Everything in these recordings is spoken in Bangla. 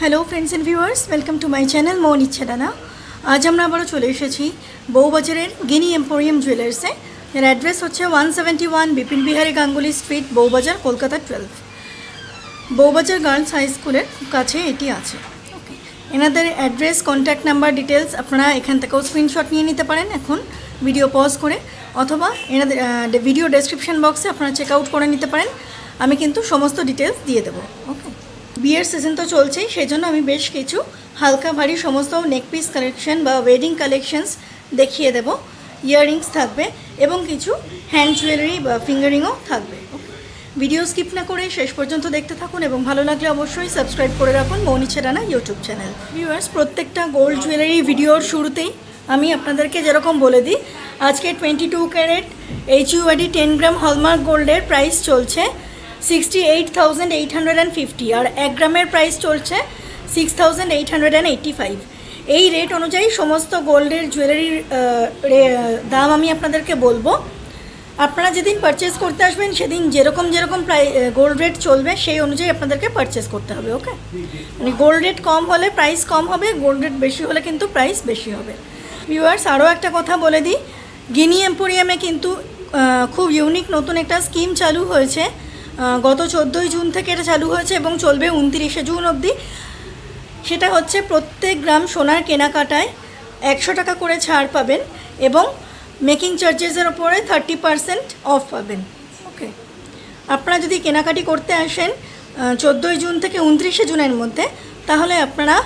Hello friends and viewers, welcome to my channel Mohan इच्छा डाना। आज আমরা আবারও চলে এসেছি বউবাজারের গিনি এম্পোরিয়াম জুয়েলার্সে। এর অ্যাড্রেস হচ্ছে 171 Bipin Bihari Ganguly street, Bowbazar, Kolkata 12। Bowbazar girls high স্কুলের কাছে এটি আছে। ওকে, এনাদের অ্যাড্রেস, কন্ট্যাক্ট নাম্বার, ডিটেলস আপনারা এখান থেকেও স্ক্রিনশট নিয়ে নিতে পারেন এখন ভিডিও পজ করে, অথবা এনাদের ভিডিও ডেসক্রিপশন বক্সে আপনারা চেক আউট করে নিতে পারেন। আমি কিন্তু সমস্ত ডিটেলস দিয়ে দেবো। ওকে, বিয়ের সিজন তো চলছেই, সেই জন্য আমি বেশ কিছু হালকা ভারী সমস্ত নেকপিস কালেকশন বা ওয়েডিং কালেকশনস দেখিয়ে দেব। ইয়াররিংস থাকবে এবং কিছু হ্যান্ড জুয়েলারি বা ফিঙ্গারিংও থাকবে। ভিডিও স্কিপ না করে শেষ পর্যন্ত দেখতে থাকুন এবং ভালো লাগলে অবশ্যই সাবস্ক্রাইব করে রাখুন মোহন ইচ্ছা ডানা ইউটিউব চ্যানেল। ভিউয়ার্স, প্রত্যেকটা গোল্ড জুয়েলারি ভিডিওর শুরুতেই আমি আপনাদেরকে যেরকম বলে দিই, আজকে 22 ক্যারেট HUID 10 গ্রাম হলমার্ক গোল্ডের প্রাইস চলছে 68,850 আর 1 গ্রামের প্রাইস চলছে 6,885। এই রেট অনুযায়ী সমস্ত গোল্ডের জুয়েলারির দাম আমি আপনাদেরকে বলবো। আপনারা যেদিন পারচেস করতে আসবেন সেদিন যেরকম গোল্ড রেট চলবে সেই অনুযায়ী আপনাদেরকে পারচেস করতে হবে। ওকে, মানে গোল্ড রেট কম হলে প্রাইস কম হবে, গোল্ড রেট বেশি হলে কিন্তু প্রাইস বেশি হবে। ভিউয়ার্স, আরও একটা কথা বলে দিই, গিনি এম্পোরিয়ামে কিন্তু খুব ইউনিক নতুন একটা স্কিম চালু হয়েছে। গত 14 জুন থেকে এটা চালু হয়েছে এবং চলবে 29 জুন অবধি। সেটা হচ্ছে প্রত্যেক গ্রাম সোনার কেনাকাটায় 100 টাকা করে ছাড় পাবেন এবং মেকিং চার্জেসের ওপরে 30% অফ পাবেন। ওকে, আপনারা যদি কেনাকাটি করতে আসেন 14 জুন থেকে 29 জুনের মধ্যে, তাহলে আপনারা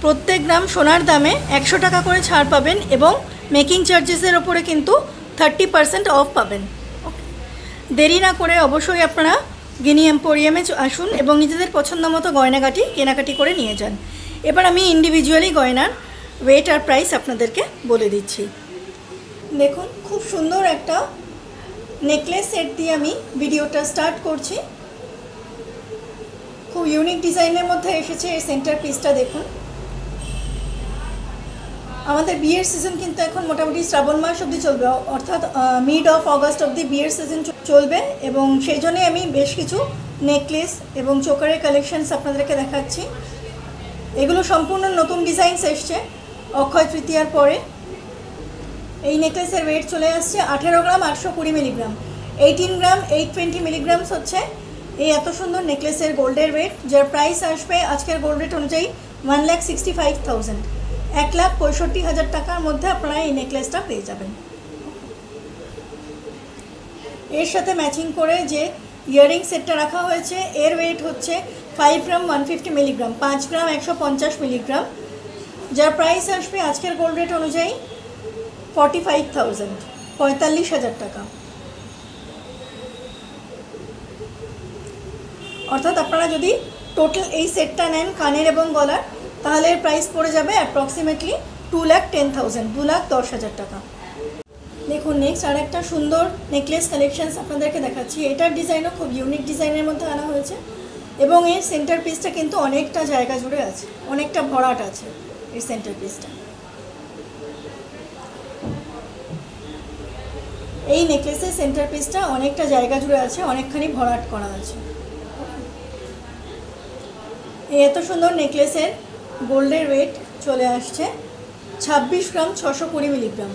প্রত্যেক গ্রাম সোনার দামে 100 টাকা করে ছাড় পাবেন এবং মেকিং চার্জেসের ওপরে কিন্তু 30% অফ পাবেন। দেরি না করে অবশ্যই আপনারা গিনি এম্পোরিয়ামে আসুন এবং নিজেদের পছন্দ মতো গয়নাগাটি কেনাকাটি করে নিয়ে যান। এবার আমি ইন্ডিভিজুয়ালি গয়নার ওয়েট আর প্রাইস আপনাদেরকে বলে দিচ্ছি। দেখুন, খুব সুন্দর একটা নেকলেস সেট দিয়ে আমি ভিডিওটা স্টার্ট করছি। খুব ইউনিক ডিজাইনের মধ্যে এসেছে এই সেন্টার পিসটা। দেখুন, আমাদের বিয়ের সিজন কিন্তু এখন মোটামুটি শ্রাবণ মাস অবধি চলবে, অর্থাৎ মিড অফ অগাস্ট অবধি বিয়ের সিজন চলবে এবং সেই জন্যই আমি বেশ কিছু নেকলেস এবং চোকারের কালেকশনস আপনাদেরকে দেখাচ্ছি। এগুলো সম্পূর্ণ নতুন ডিজাইনস এসছে অক্ষয় তৃতীয়ার পরে। এই নেকলেসের ওয়েট চলে আসছে 18 গ্রাম 820 মিলিগ্রাম, 18 গ্রাম 820 মিলিগ্রামস হচ্ছে এই এত সুন্দর নেকলেসের গোল্ডের ওয়েট, যার প্রাইস আসবে আজকের গোল্ড রেট অনুযায়ী 1,65,000, 1,65,000 টাকার মধ্যে আপনারা এই নেকলেসটা পেয়ে যাবেন। এর সাথে ম্যাচিং করে যে ইয়াররিং সেটটা রাখা হয়েছে এর ওয়েট হচ্ছে 5 গ্রাম 150 মিলিগ্রাম, 5 গ্রাম 150 মিলিগ্রাম, যার প্রাইস আসবে আজকের গোল্ড রেট অনুযায়ী 45,000, 45,000 টাকা। অর্থাৎ আপনারা যদি টোটাল এই সেটটা নেন কানের এবং গলার, তাহলে এর প্রাইস পড়ে যাবে অ্যাপ্রক্সিমেটলি 2,10,000, 2,10,000 টাকা। দেখুন, নেক্সট আর একটা সুন্দর নেকলেস কালেকশনস আপনাদেরকে দেখাচ্ছি। এটার ডিজাইনও খুব ইউনিক ডিজাইনের মধ্যে আনা হয়েছে এবং এর সেন্টার পিসটা কিন্তু অনেকটা জায়গা জুড়ে আছে, অনেকটা ভরাট আছে এই সেন্টার পিসটা। এই নেকলেসের সেন্টার পিসটা অনেকটা জায়গা জুড়ে আছে, অনেকখানি ভরাট করা আছে। এই এত সুন্দর নেকলেসের গোল্ডের ওয়েট চলে আসছে 26 গ্রাম 620 মিলিগ্রাম,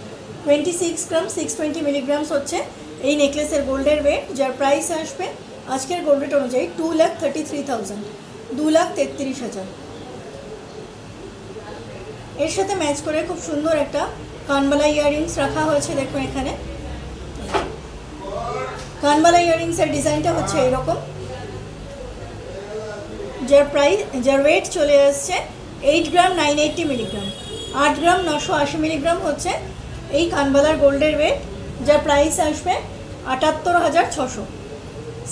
26 গ্রাম 620 মিলিগ্রামস হচ্ছে এই নেকলেসের গোল্ডের ওয়েট, যার প্রাইস আসবে আজকের গোল্ড রেট অনুযায়ী 2,33,000, 2,33,000। এর সাথে ম্যাচ করে খুব সুন্দর একটা কানবালা ইয়াররিংস রাখা হয়েছে। দেখুন, এখানে কানবালা ইয়াররিংসের ডিজাইনটা হচ্ছে এরকম, যার ওয়েট চলে আসছে 8 গ্রাম 980 মিলিগ্রাম, 8 গ্রাম 980 মিলিগ্রাম হচ্ছে এই কানবালার গোল্ডের ওয়েট, যার প্রাইস আসবে 78,600,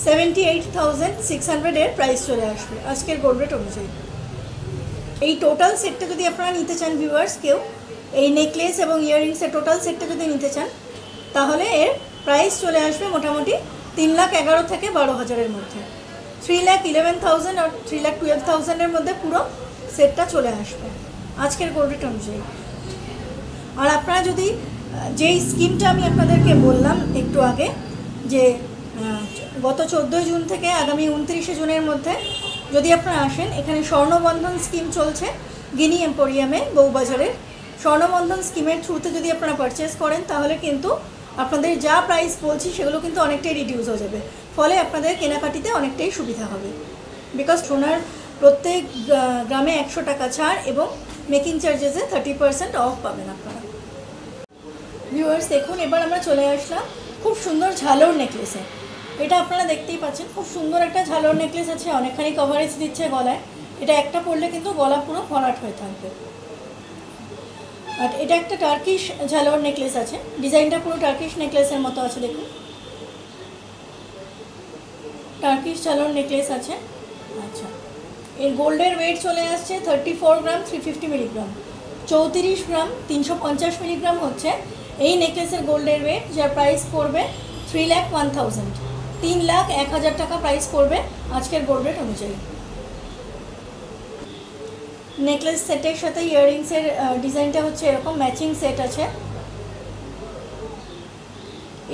78,600 এর প্রাইস চলে আসবে আজকের গোল্ড রেট অনুযায়ী। এই টোটাল সেটটা যদি আপনারা নিতে চান ভিউয়ার্স, কেউ এই নেকলেস এবং ইয়াররিংসের টোটাল সেটটা যদি নিতে চান, তাহলে এর প্রাইস চলে আসবে মোটামুটি 3,11,000 থেকে 12,000-এর মধ্যে, 3,11,000 আর 3,12,000-এর মধ্যে পুরো সেটটা চলে আসবে আজকের গোল্ড রেট অনুযায়ী। আর আপনারা যদি যেই স্কিমটা আমি আপনাদেরকে বললাম একটু আগে, যে গত 14 জুন থেকে আগামী 29 জুনের মধ্যে যদি আপনারা আসেন, এখানে স্বর্ণবন্ধন স্কিম চলছে গিনি এম্পোরিয়ামে বউবাজারের। স্বর্ণবন্ধন স্কিমের থ্রুতে যদি আপনারা পারচেস করেন তাহলে কিন্তু আপনাদের যা প্রাইস বলছি সেগুলো কিন্তু অনেকটাই রিডিউস হয়ে যাবে, ফলে আপনাদের কেনাকাটিতে অনেকটাই সুবিধা হবে। বিকজ সোনার প্রত্যেক গ্রামে 100 টাকা ছাড় এবং মেকিং চার্জেসে 30% অফ পাবেন আপনারা। ভিউয়ার্স দেখুন, এবার আমরা চলে আসলাম খুব সুন্দর ঝালর নেকলেসে। এটা আপনারা দেখতেই পাচ্ছেন, খুব সুন্দর একটা ঝালর নেকলেস আছে, অনেকখানি কভারেজ দিচ্ছে গলায়। এটা একটা পরলে কিন্তু গলা পুরো ভরাট হয়ে থাকবে। আর এটা একটা টার্কিশ ঝালর নেকলেস আছে, ডিজাইনটা পুরো টার্কিশ নেকলেসের মতো আছে। দেখুন, টার্কিশ ঝালর নেকলেস আছে। আচ্ছা, এর গোল্ডের ওয়েট চলে আসছে 34 গ্রাম 350 মিলিগ্রাম, 34 গ্রাম 350 মিলিগ্রাম হচ্ছে এই নেকলেসের গোল্ডের ওয়েট, যার প্রাইস পড়বে 3,01,000, 3,01,000 টাকা প্রাইস পড়বে আজকের গোল্ড রেট অনুযায়ী। নেকলেস সেটের সাথে ইয়াররিংসের ডিজাইনটা হচ্ছে এরকম, ম্যাচিং সেট আছে।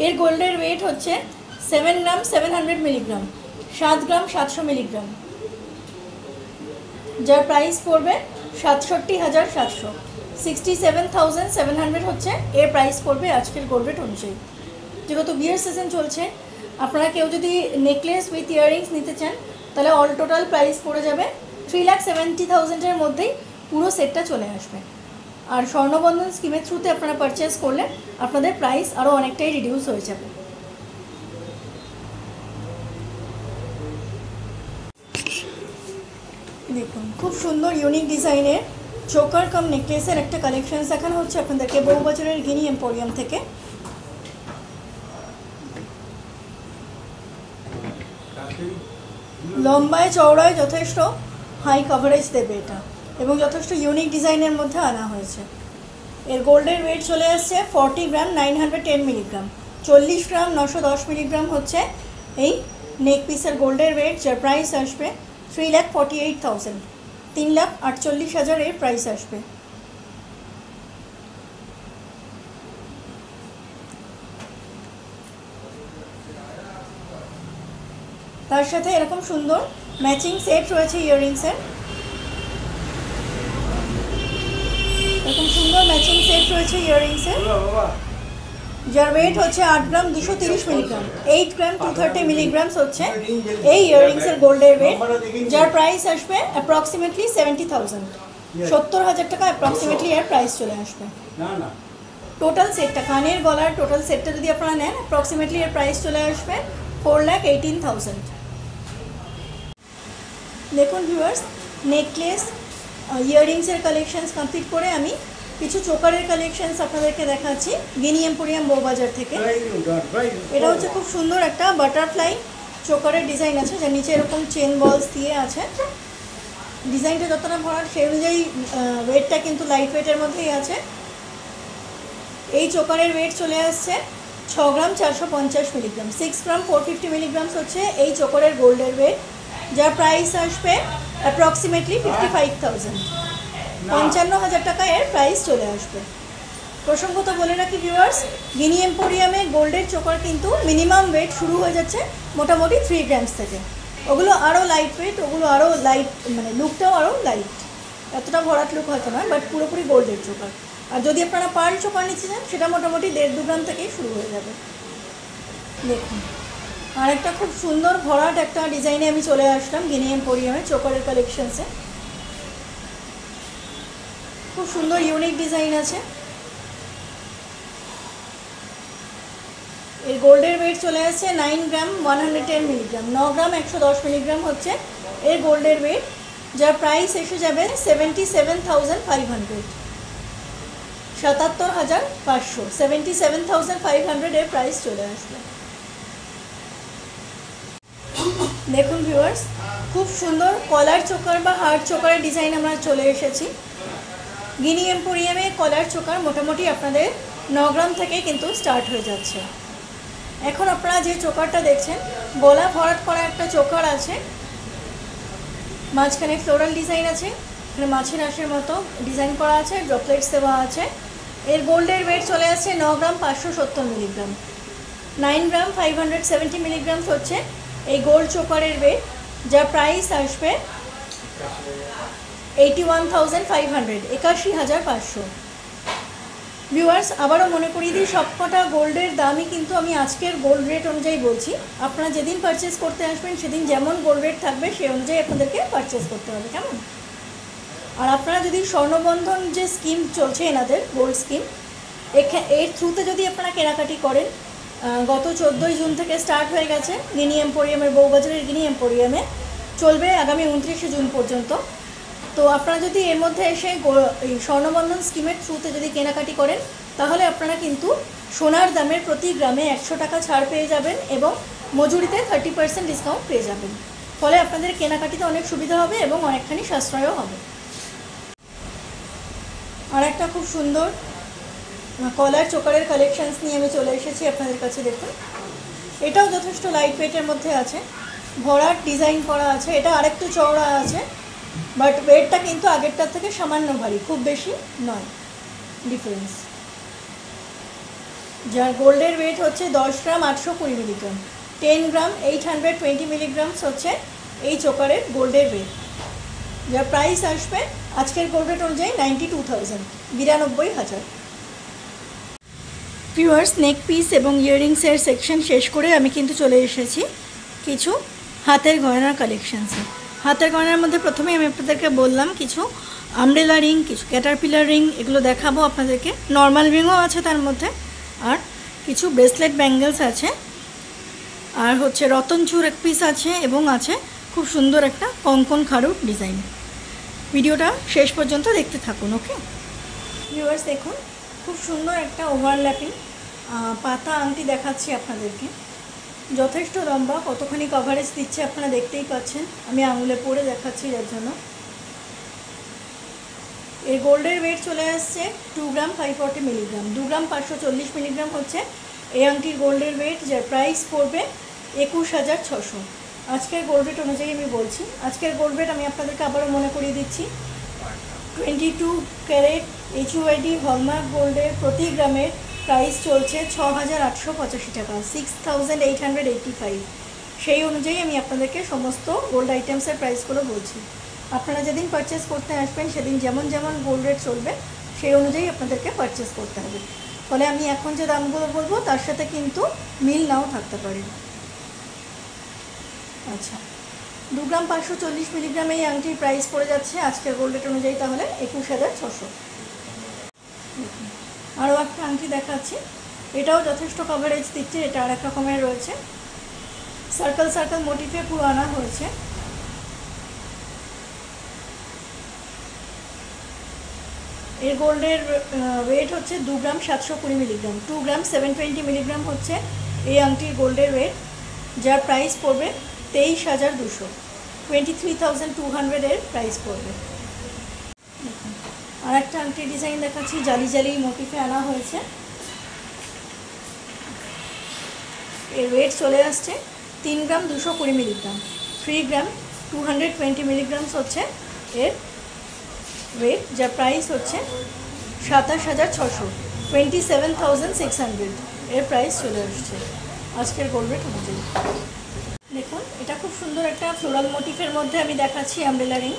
এর গোল্ডের ওয়েট হচ্ছে 7 গ্রাম 700 মিলিগ্রাম, 7 গ্রাম 700 মিলিগ্রাম, যার প্রাইস পড়বে 67,700, 67,700 হচ্ছে এর প্রাইস পড়বে আজকের গোল্ড রেট অনুযায়ী। যেহেতু বিয়ের সিজন চলছে, আপনারা কেউ যদি নেকলেস উইথ ইয়াররিংস নিতে চান তাহলে অল টোটাল প্রাইস পড়ে যাবে 3,70,000-এর মধ্যেই পুরো সেটটা চলে আসবে। আর স্বর্ণবন্ধন স্কিমের থ্রুতে আপনারা পারচেস করলে আপনাদের প্রাইস আরও অনেকটাই রিডিউস হয়ে যাবে। দেখুন, খুব সুন্দর ইউনিক ডিজাইনের চোকার কাম নেকলেসের একটা কালেকশন দেখানো হচ্ছে আপনাদেরকে বউবাজারের গিনি এম্পোরিয়াম থেকে। লম্বায় চওড়ায় যথেষ্ট হাই কভারেজ দেবে এটা, এবং যথেষ্ট ইউনিক ডিজাইনের মধ্যে আনা হয়েছে। এর গোল্ডের ওয়েট চলে আসছে 40 গ্রাম 910 মিলিগ্রাম, 40 গ্রাম 910 মিলিগ্রাম হচ্ছে এই নেক পিসের গোল্ডের ওয়েট, যার প্রাইস আসবে 3,48,000, 3,48,000 এর প্রাইস আসবে। তার সাথে এরকম সুন্দর ম্যাচিং সেট রয়েছে ইয়াররিংসের, এরকম সুন্দর ম্যাচিং সেট রয়েছে ইয়াররিংসের, যার ওয়েট হচ্ছে 8 গ্রাম 230 মিলিগ্রাম, 8 গ্রাম 230 মিলিগ্রামস হচ্ছে এই ইয়াররিংসের গোল্ডের ওয়েট, যার প্রাইস আসবে অ্যাপ্রক্সিমেটলি 70,000, 70,000 টাকা অ্যাপ্রক্সিমেটলি এর প্রাইস চলে আসবে। টোটাল সেটটা, কানের গলার টোটাল সেটটা যদি আপনারা নেন অ্যাপ্রক্সিমেটলি এর প্রাইস চলে আসবে 4,18,000। দেখুন ভিউয়ার্স, নেকলেস ইয়াররিংসের কালেকশানস কমপ্লিট করে আমি কিছু চোকারের কালেকশানস আপনাদেরকে দেখাচ্ছি গিনি এম্পোরিয়াম বউবাজার থেকে। এটা হচ্ছে খুব সুন্দর একটা বাটারফ্লাই চোকারের ডিজাইন আছে, যার নিচে এরকম চেন বলস দিয়ে আছে। ডিজাইনটা যতটা ভরার সেই অনুযায়ী ওয়েটটা কিন্তু লাইট ওয়েটের মধ্যেই আছে। এই চোকারের ওয়েট চলে আসছে 6 গ্রাম 450 মিলিগ্রাম, 6 গ্রাম 450 মিলিগ্রামস হচ্ছে এই চোকারের গোল্ডের ওয়েট, যার প্রাইস আসবে অ্যাপ্রক্সিমেটলি 55,000, 55,000 টাকা এর প্রাইস চলে আসবে। প্রসঙ্গত বলে রাখি ভিউয়ার্স, গিনি এম্পোরিয়ামে গোল্ডের চোকার কিন্তু মিনিমাম ওয়েট শুরু হয়ে যাচ্ছে মোটামুটি 3 গ্রামস থেকে, ওগুলো আরও লাইট ওয়েট, ওগুলো আরও লাইট, মানে লুকটাও আরও লাইট, এতটা ভরাট লুক হয়তো না, বাট পুরোপুরি গোল্ডের চোকার। আর যদি আপনারা পার্ল চোকার নিতে চান সেটা মোটামুটি 1.5-2 গ্রাম থেকেই শুরু হয়ে যাবে। দেখুন, আর একটা খুব সুন্দর ভরাট একটা ডিজাইনে আমি চলে আসলাম গিনি এম্পোরিয়ামে চোকারের কালেকশনসে। খুব সুন্দর ইউনিক ডিজাইন আছে। এর গোল্ডের ওয়েট চলে আসছে 9 গ্রাম 110 মিলিগ্রাম, 9 গ্রাম 110 মিলিগ্রাম হচ্ছে এর গোল্ডের ওয়েট, যার প্রাইস এসে যাবে 77,500, 77,500, 77,500 এর প্রাইস চলে আসবে। দেখুন ভিউয়ার্স, খুব সুন্দর কলার চোকার বা হার্ট চোকারের ডিজাইন আমরা চলে এসেছি গিনি এম্পোরিয়ামে। কলার চোকার মোটামুটি আপনাদের 9 গ্রাম থেকে কিন্তু স্টার্ট হয়ে যাচ্ছে। এখন আপনারা যে চোকারটা দেখছেন, গলা ভরাট করা একটা চোকার আছে, মাঝখানে ফ্লোরাল ডিজাইন আছে, এখানে মাছের আঁশের মতো ডিজাইন করা আছে, ড্রপলেটস দেওয়া আছে। এর গোল্ডের ওয়েট চলে আসছে 9 গ্রাম 570 মিলিগ্রাম, 9 গ্রাম 570 মিলিগ্রামস হচ্ছে এই গোল্ড চোকারের ওয়েট, যার প্রাইস আসবে 81,500, 81,500। ভিউয়ার্স, আবারও মনে করিয়ে দিই, সবকটা গোল্ডের দামই কিন্তু আমি আজকের গোল্ড রেট অনুযায়ী বলছি। আপনারা যেদিন পারচেস করতে আসবেন সেদিন যেমন গোল্ড রেট থাকবে সেই অনুযায়ী আপনাদেরকে পারচেস করতে হবে, কেমন? আর আপনারা যদি স্বর্ণবন্ধন যে স্কিম চলছে এনাদের গোল্ড স্কিম, এর থ্রুতে যদি আপনারা কেনাকাটি করেন, গত 14ই জুন থেকে স্টার্ট হয়ে গেছে গিনি এম্পোরিয়ামের, বউবাজারের গিনি এম্পোরিয়ামে, চলবে আগামী 29শে জুন পর্যন্ত। তো আপনারা যদি এর মধ্যে এসে এই স্বর্ণবন্ধন স্কিমের থ্রুতে যদি কেনাকাটি করেন, তাহলে আপনারা কিন্তু সোনার দামের প্রতি গ্রামে 100 টাকা ছাড় পেয়ে যাবেন এবং মজুরিতে 30% ডিসকাউন্ট পেয়ে যাবেন। ফলে আপনাদের কেনাকাটিতে অনেক সুবিধা হবে এবং অনেকখানি সাশ্রয়ও হবে। আর একটা খুব সুন্দর কলার চোকারের কালেকশানস নিয়ে আমি চলে এসেছি আপনাদের কাছে। দেখুন, এটাও যথেষ্ট লাইট ওয়েটের মধ্যে আছে, ভরাট ডিজাইন করা আছে, এটা আরেকটু চওড়া আছে, বাট ওয়েটটা কিন্তু আগেরটার থেকে সামান্য ভারী, খুব বেশি নয় ডিফারেন্স। যার গোল্ডের ওয়েট হচ্ছে 10 গ্রাম 820 মিলিগ্রাম, 10 গ্রাম 820 মিলিগ্রামস হচ্ছে এই চোকারের গোল্ডের ওয়েট। যার প্রাইস আসবে আজকের গোল্ড রেট অনুযায়ী 92,000, 92,000। ভিউয়ার্স, নেক পিস এবং ইয়াররিংসের সেকশন শেষ করে আমি কিন্তু চলে এসেছি কিছু হাতের গয়নার কালেকশানসে। হাতের গয়নার মধ্যে প্রথমেই আমি আপনাদেরকে বললাম কিছু আমব্রেলা রিং, কিছু ক্যাটারপিলার রিং, এগুলো দেখাবো আপনাদেরকে। নর্মাল রিংও আছে তার মধ্যে, আর কিছু ব্রেসলেট ব্যাঙ্গেলস আছে, আর হচ্ছে রতনচুর এক পিস আছে, এবং আছে খুব সুন্দর একটা কঙ্কন খাড়ুর ডিজাইন। ভিডিওটা শেষ পর্যন্ত দেখতে থাকুন, ওকে? ভিউয়ার্স, দেখুন খুব সুন্দর একটা ওভারল্যাপিং পাতা আংটি দেখাচ্ছি আপনাদেরকে। যথেষ্ট লম্বা, কতখানি কভারেজ দিচ্ছে আপনারা দেখতেই পাচ্ছেন। আমি আঙুলে পরে দেখাচ্ছি যার জন্য। এর গোল্ডের ওয়েট চলে আসছে 2 গ্রাম 540 মিলিগ্রাম, 2 গ্রাম 540 মিলিগ্রাম হচ্ছে এই আংটির গোল্ডের ওয়েট, যার প্রাইস পড়বে 21,600। আজকের গোল্ড রেট অনুযায়ী আমি বলছি। আজকের গোল্ড রেট আমি আপনাদেরকে আবারও মনে করিয়ে দিচ্ছি। 22 ক্যারেট HUID হলমার্ক গোল্ডের প্রতি গ্রামের প্রাইস চলছে 6,885 টাকা, 6,885। সেই অনুযায়ী আমি আপনাদেরকে সমস্ত গোল্ড আইটেমসের প্রাইসগুলো বলছি। আপনারা যেদিন পারচেস করতে আসবেন সেদিন যেমন যেমন গোল্ড রেট চলবে সেই অনুযায়ী আপনাদেরকে পারচেস করতে হবে। ফলে আমি এখন যে দামগুলো বলবো তার সাথে কিন্তু মিল নাও থাকতে পারে। আচ্ছা, 2 গ্রাম 540 মিলিগ্রাম এই আংটির প্রাইস পড়ে যাচ্ছে আজকের গোল্ড রেট অনুযায়ী তাহলে 21,600। আরও একটা আংটি দেখাচ্ছি, এটাও যথেষ্ট কভারেজ দিচ্ছে। এটা আর এক রকমের রয়েছে, সার্কেল সার্কেল মোটিফে পুরো আনা হয়েছে। এর গোল্ডের ওয়েট হচ্ছে 2 গ্রাম 720 মিলিগ্রাম, 2 গ্রাম 720 মিলিগ্রাম হচ্ছে এই আংটির গোল্ডের ওয়েট, যার প্রাইস পড়বে 23,200, 23,200 এর প্রাইস পড়বে। আর একটা আংটির ডিজাইন দেখাচ্ছি, জালি জালি মোটিফে আনা হয়েছে। এর ওয়েট চলে আসছে 3 গ্রাম 220 মিলিগ্রাম, 3 গ্রাম 220 মিলিগ্রামস হচ্ছে এর ওয়েট, যার প্রাইস হচ্ছে 27,600, 27,600 এর প্রাইস চলে আসছে আজকের গোল্ড রেট অনুযায়ী। দেখুন, এটা খুব সুন্দর একটা ফ্লোরাল মোটিফের মধ্যে আমি দেখাচ্ছি আমব্রেলা রিং।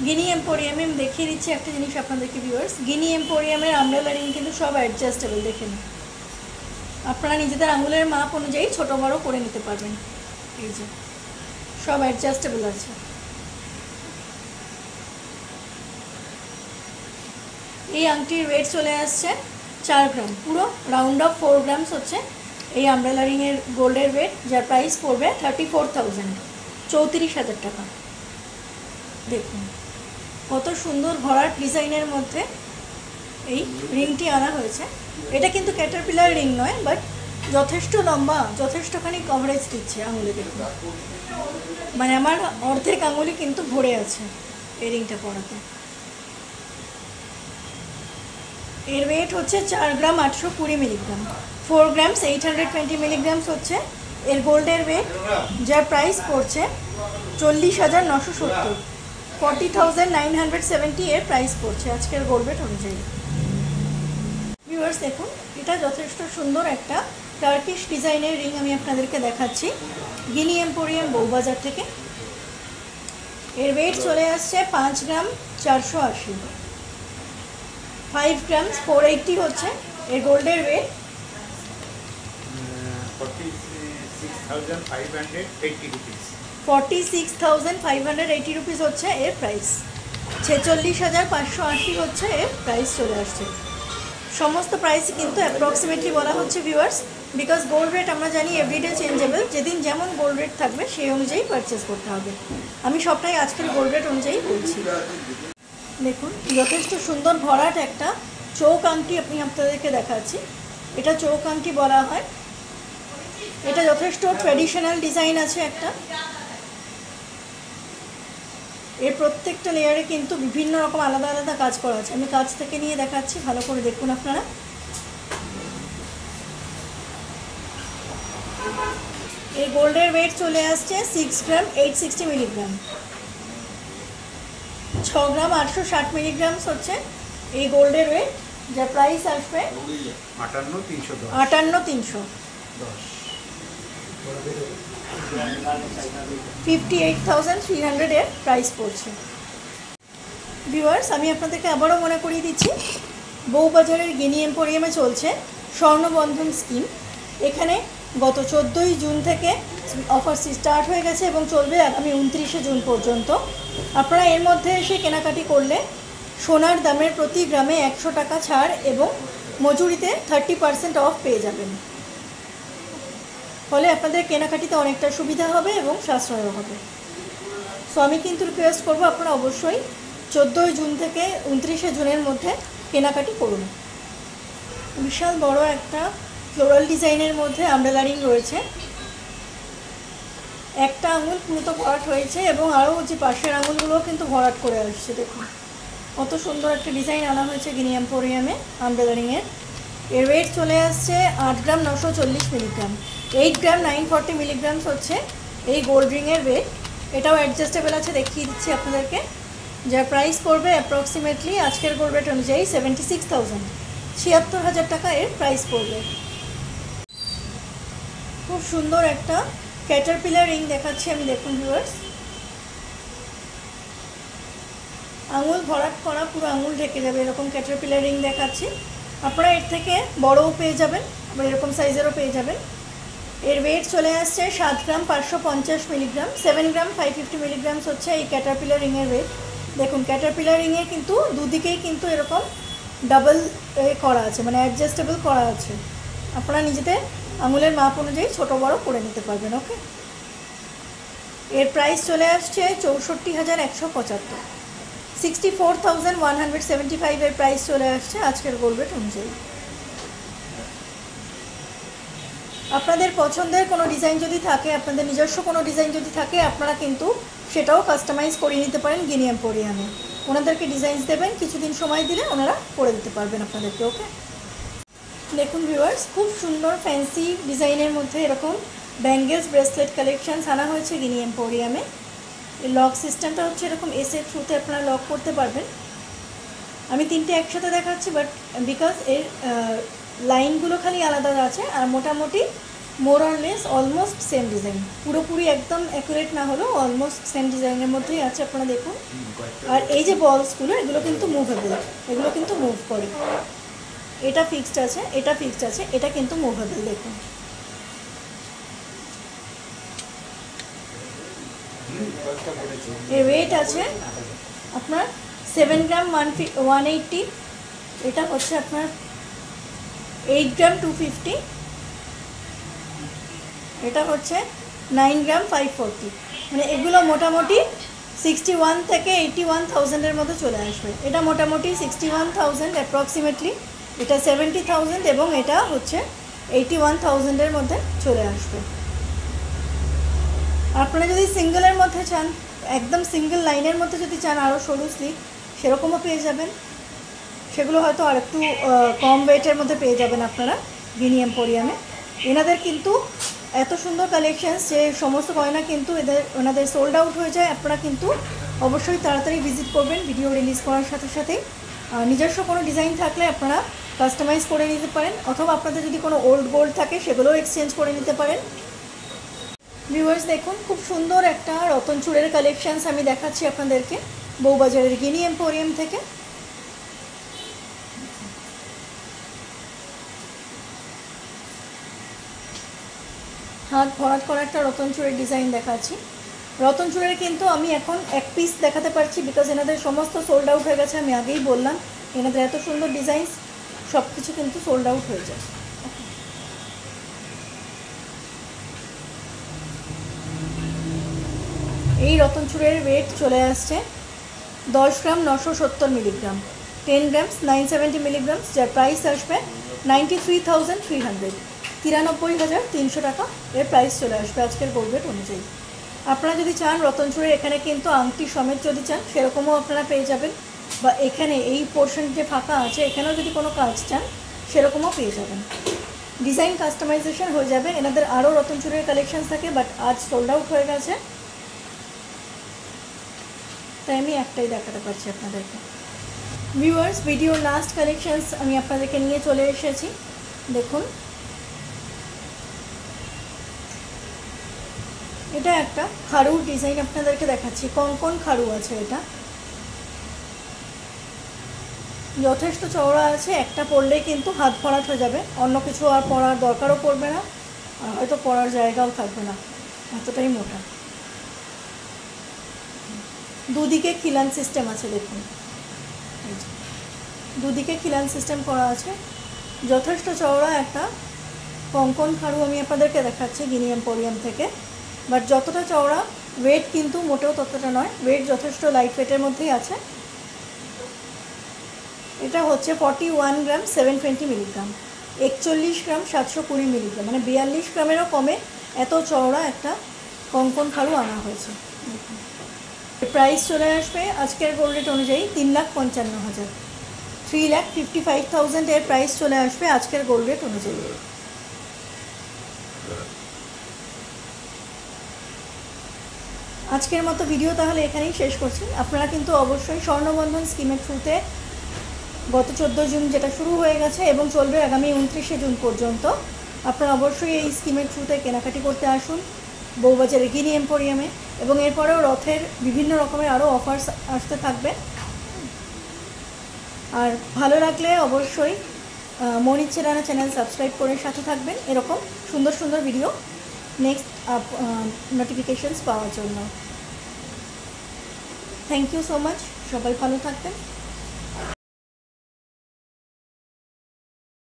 গিনি এম্পোরিয়ামে আমি দেখিয়ে দিচ্ছি একটা জিনিস আপনাদেরকে ভিউয়ার্স। গিনি এম্পোরিয়ামের আমব্রেলা রিং কিন্তু সব অ্যাডজাস্টেবল, দেখেন আপনারা নিজেদের আঙুলের মাপ অনুযায়ী ছোটো বড়ো করে নিতে পারবেন। এই যে সব অ্যাডজাস্টেবল আছে। এই আংটির ওয়েট চলে আসছে 4 গ্রাম, পুরো রাউন্ড অফ 4 গ্রামস হচ্ছে এই আমব্রেলা রিংয়ের গোল্ডের ওয়েট, যার প্রাইস পড়বে 34,000, 34,000 টাকা। দেখুন কত সুন্দর ভরাট ডিজাইনের মধ্যে এই রিংটি আনা হয়েছে। এটা কিন্তু ক্যাটারপিলার রিং নয়, বাট যথেষ্ট লম্বা, যথেষ্টখানি কভারেজ দিচ্ছে আঙুলে। দেখুন, মানে আমার অর্ধেক আঙুলি কিন্তু ভরে আছে এই রিংটা পরাতে। এর ওয়েট হচ্ছে 4 গ্রাম 820 মিলিগ্রাম, 4 গ্রামস 820 মিলিগ্রামস হচ্ছে এর গোল্ডের ওয়েট, যার প্রাইস পড়ছে 40,970, 40,970 এর প্রাইস পড়ছে আজকের গোল্ড রেট অনুযায়ী। ভিউয়ার্স, দেখুন এটা যথেষ্ট সুন্দর একটা টার্কিশ ডিজাইনের রিং আমি আপনাদেরকে দেখাচ্ছি। গিনি এম্পোরিয়াম বউবাজার থেকে। এর ওয়েট চলে আসছে 5 গ্রাম 480, 5 গ্রাম 480 হচ্ছে এর গোল্ডের ওয়েট। 46,580 রুপিস হচ্ছে এর প্রাইস। 46,580 হচ্ছে এর প্রাইস চলে আসছে। সমস্ত প্রাইস কিন্তু অ্যাপ্রক্সিমেটলি বলা হচ্ছে ভিউয়ার্স, বিকজ গোল্ড রেট আমরা জানি এভরিডে চেঞ্জেবল, যেদিন যেমন গোল্ড রেট থাকবে সেই অনুযায়ী পারচেস করতে হবে। আমি সবটাই আজকের গোল্ড রেট অনুযায়ী বলছি। দেখুন যথেষ্ট সুন্দর ভরাট একটা চৌক আংটি আমি আপনাদেরকে দেখাচ্ছি। এটা চৌক আংটি বলা হয়। এটা যথেষ্ট ট্র্যাডিশনাল ডিজাইন আছে একটা। এর প্রত্যেকটা লেয়ারে কিন্তু বিভিন্ন রকম আলাদা আলাদা কাজ করা আছে। আমি কাজ থেকে নিয়ে দেখাচ্ছি, ভালো করে দেখুন আপনারা। এই গোল্ডের ওয়েট চলে আসছে 6 গ্রাম 860 মিলিগ্রাম, 6 গ্রাম 860 মিলিগ্রাম হচ্ছে এই গোল্ডের ওয়েট, যার প্রাইস আসবে 58,310, 58,300 এর প্রাইস পড়ছে। ভিউয়ার্স আমি আপনাদেরকে আবারও মনে করিয়ে দিচ্ছি, বউবাজারের গিনি এম্পোরিয়ামে চলছে স্বর্ণবন্ধন স্কিম। এখানে গত 14ই জুন থেকে অফার স্টার্ট হয়ে গেছে এবং চলবে আগামী 29শে জুন পর্যন্ত। আপনারা এর মধ্যে এসে কেনাকাটি করলে সোনার দামের প্রতি গ্রামে 100 টাকা ছাড় এবং মজুরিতে 30% অফ পেয়ে যাবেন। ফলে আপনাদের কেনাকাটিতে অনেকটা সুবিধা হবে এবং সাশ্রয়ও হবে। সো আমি কিন্তু রিকোয়েস্ট করবো আপনারা অবশ্যই 14ই জুন থেকে 29শে জুনের মধ্যে কেনাকাটি করুন। বিশাল বড় একটা ফ্লোরাল ডিজাইনের মধ্যে আমব্রেলা রিং রয়েছে। একটা আঙুল পুরো ভরাট হয়েছে এবং আরও যে পাশের আঙুলগুলোও কিন্তু ভরাট করে আসছে। দেখুন কত সুন্দর একটা ডিজাইন আনা হয়েছে গিনি এম্পোরিয়ামে আমব্রেলা রিংয়ের। এর ওয়েট চলে আসছে 8 গ্রাম 940 মিলিগ্রাম, 8 গ্রাম 940 মিলিগ্রাম হচ্ছে এই গোল্ড রিংয়ের ওয়েট। এটাও অ্যাডজাস্টেবল আছে, দেখিয়ে দিচ্ছি আপনাদেরকে। যার প্রাইস পড়বে অ্যাপ্রক্সিমেটলি আজকের গোল্ড রেট অনুযায়ী 76,000, 76,000 টাকা এর প্রাইস পড়বে। খুব সুন্দর একটা ক্যাটারপিলার রিং দেখাচ্ছি আমি, দেখুন ভিউয়ার্স। আঙুল ভরাট করা, পুরো আঙুল ঢেকে যাবে এরকম ক্যাটারপিলার রিং দেখাচ্ছি। আপনারা এর থেকে বড়ও পেয়ে যাবেন, আবার এরকম সাইজেরও পেয়ে যাবেন। এর ওয়েট চলে আসছে 7 গ্রাম 550 মিলিগ্রাম, 7 গ্রাম 550 মিলিগ্রাম হচ্ছে এই ক্যাটারপিলার রিংয়ের ওয়েট। দেখুন ক্যাটারপিলার রিংয়ে কিন্তু দুদিকেই কিন্তু এরকম ডাবল করা আছে, মানে অ্যাডজাস্টেবল করা আছে। আপনারা নিজেদের আঙুলের মাপ অনুযায়ী ছোটো বড়ো করে নিতে পারবেন। ওকে, এর প্রাইস চলে আসছে 64,175, 64,175 এর প্রাইস চলে আসছে আজকের গোল্ড রেট অনুযায়ী। আপনাদের পছন্দের কোনো ডিজাইন যদি থাকে, আপনাদের নিজস্ব কোনো ডিজাইন যদি থাকে, আপনারা কিন্তু সেটাও কাস্টমাইজ করে নিতে পারেন গিনি এম্পোরিয়ামে। ওনাদেরকে ডিজাইন দেবেন, কিছুদিন সময় দিলে ওনারা করে দিতে পারবেন আপনাদেরকে। ওকে, দেখুন ভিউয়ার্স খুব সুন্দর ফ্যান্সি ডিজাইনের মধ্যে এরকম ব্যাঙ্গেলস ব্রেসলেট কালেকশানস আনা হয়েছে গিনি এম্পোরিয়ামে। এই লক সিস্টেমটা হচ্ছে এরকম এসের থ্রুতে আপনারা লক করতে পারবেন। আমি তিনটে একসাথে দেখাচ্ছি, বাট বিকজ এর লাইনগুলো খালি আলাদা আছে, আর মোটামুটি more or less almost same design, পুরোপুরি একদম অ্যাকুরেট না হলেও অলমোস্ট সেম ডিজাইনের মধ্যেই আছে। আপনারা দেখুন, আর এই যে বলসগুলো এগুলো কিন্তু মুভেবল, এগুলো কিন্তু মুভ করে। এটা ফিক্সড আছে, এটা ফিক্সড আছে, এটা কিন্তু মুভেবল। দেখুন এর ওয়েট আছে আপনার 7 গ্রাম 180, এটা হচ্ছে আপনার 8 গ্রাম 250, এটা হচ্ছে 9 গ্রাম 540। মানে এগুলো মোটামুটি 61 থেকে 81,000 মধ্যে চলে আসবে। এটা মোটামুটি 61,000 অ্যাপ্রক্সিমেটলি, এটা 70,000 এবং এটা হচ্ছে 81,000 মধ্যে চলে আসবে। আপনারা যদি সিঙ্গেলের মধ্যে চান, একদম সিঙ্গেল লাইনের মধ্যে যদি চান আরও সরু স্লিভ, সেরকমও পেয়ে যাবেন। সেগুলো হয়তো আর একটু কম ওয়েটের মধ্যে পেয়ে যাবেন আপনারা গিনি এম্পোরিয়ামে। এনাদের কিন্তু এত সুন্দর কালেকশানস যে সমস্ত গয়না কিন্তু ওনাদের সোল্ড আউট হয়ে যায়। আপনারা কিন্তু অবশ্যই তাড়াতাড়ি ভিজিট করবেন ভিডিও রিলিজ করার সাথে সাথেই। নিজস্ব কোনো ডিজাইন থাকলে আপনারা কাস্টমাইজ করে নিতে পারেন, অথবা আপনাদের যদি কোনো ওল্ড গোল্ড থাকে সেগুলোও এক্সচেঞ্জ করে নিতে পারেন। ভিউয়ার্স দেখুন, খুব সুন্দর একটা রতন চূড়ের কালেকশানস আমি দেখাচ্ছি আপনাদেরকে বউবাজারের গিনি এম্পোরিয়াম থেকে। হাত ভরাট করা একটা রতন চূড়ের ডিজাইন দেখাচ্ছি। রতন চূড়ের কিন্তু আমি এখন এক পিস দেখাতে পারছি, বিকজ এনাদের সমস্ত সোল্ড আউট হয়ে গেছে। আমি আগেই বললাম এনাদের এত সুন্দর ডিজাইন সব কিছু কিন্তু সোল্ড আউট হয়ে যায়। এই রতন চূড়ের ওয়েট চলে আসছে 10 গ্রাম 970 মিলিগ্রাম, 10 গ্রামস 970 মিলিগ্রামস, যার প্রাইস আসবে 93,300, 93,300 টাকা এর প্রাইস চলে আসবে আজকের গোল্ড রেট অনুযায়ী। আপনারা যদি চান রতন চূড়ের এখানে কিন্তু আংটি সমেত যদি চান সেরকমও আপনারা পেয়ে যাবেন, বা এখানে এই পোর্শন যে ফাঁকা আছে এখানেও যদি কোনো কাজ চান সেরকমও পেয়ে যাবেন। ডিজাইন কাস্টমাইজেশন হয়ে যাবে। এনাদের আরও রতন চূড়ের কালেকশান থাকে, বাট আজ সোল্ড আউট হয়ে গেছে, তাই আমি একটাই দেখাতে পারছি আপনাদেরকে। ভিউয়ার্স, ভিডিওর লাস্ট কালেকশানস আমি আপনাদেরকে নিয়ে চলে এসেছি। দেখুন, এটা একটা খাড়ুর ডিজাইন আপনাদেরকে দেখাচ্ছি। কঙ্কন খাড়ু আছে, এটা যথেষ্ট চওড়া আছে। একটা পরলে কিন্তু হাত ভরাট হয়ে যাবে, অন্য কিছু আর পরার দরকারও পড়বে না, আর হয়তো পরার জায়গাও থাকবে না, এতটাই মোটা। দুদিকে খিলান সিস্টেম আছে, দেখুন দুদিকে খিলান সিস্টেম করা আছে। যথেষ্ট চওড়া একটা কঙ্কন খাড়ু আমি আপনাদেরকে দেখাচ্ছি গিনি এম্পোরিয়াম থেকে, বাট যতটা চওড়া ওয়েট কিন্তু মোটেও ততটা নয়, ওয়েট যথেষ্ট লাইট ওয়েটের মধ্যেই আছে। এটা হচ্ছে 41 গ্রাম 720 মিলিগ্রাম, 41 গ্রাম 720 মিলিগ্রাম, মানে 42 গ্রামেরও কমে এত চওড়া একটা কঙ্কন খাড়ু আনা হয়েছে। প্রাইস চলে আসবে আজকের গোল্ড রেট অনুযায়ী 3,55,000, 3,55,000 এর প্রাইস চলে আসবে আজকের গোল্ড রেট অনুযায়ী। আজকের মতো ভিডিও তাহলে এখানেই শেষ করছি। আপনারা কিন্তু অবশ্যই স্বর্ণবন্ধন স্কিমের থ্রুতে গত 14 জুন যেটা শুরু হয়ে গেছে এবং চলবে আগামী 29শে জুন পর্যন্ত, আপনারা অবশ্যই এই স্কিমের থ্রুতে কেনাকাটি করতে আসুন বউবাজারের গিনি এম্পোরিয়ামে। এবং এরপরেও রথের বিভিন্ন রকমের আরও অফার্স আসতে থাকবে। আর ভালো লাগলে অবশ্যই মনিচ্ছে রানা চ্যানেল সাবস্ক্রাইব করে সাথে থাকবেন এরকম সুন্দর সুন্দর ভিডিও নেক্সট নোটিফিকেশনস পাওয়ার জন্য। থ্যাংক ইউ সো মাচ, সবাই ভালো থাকবেন।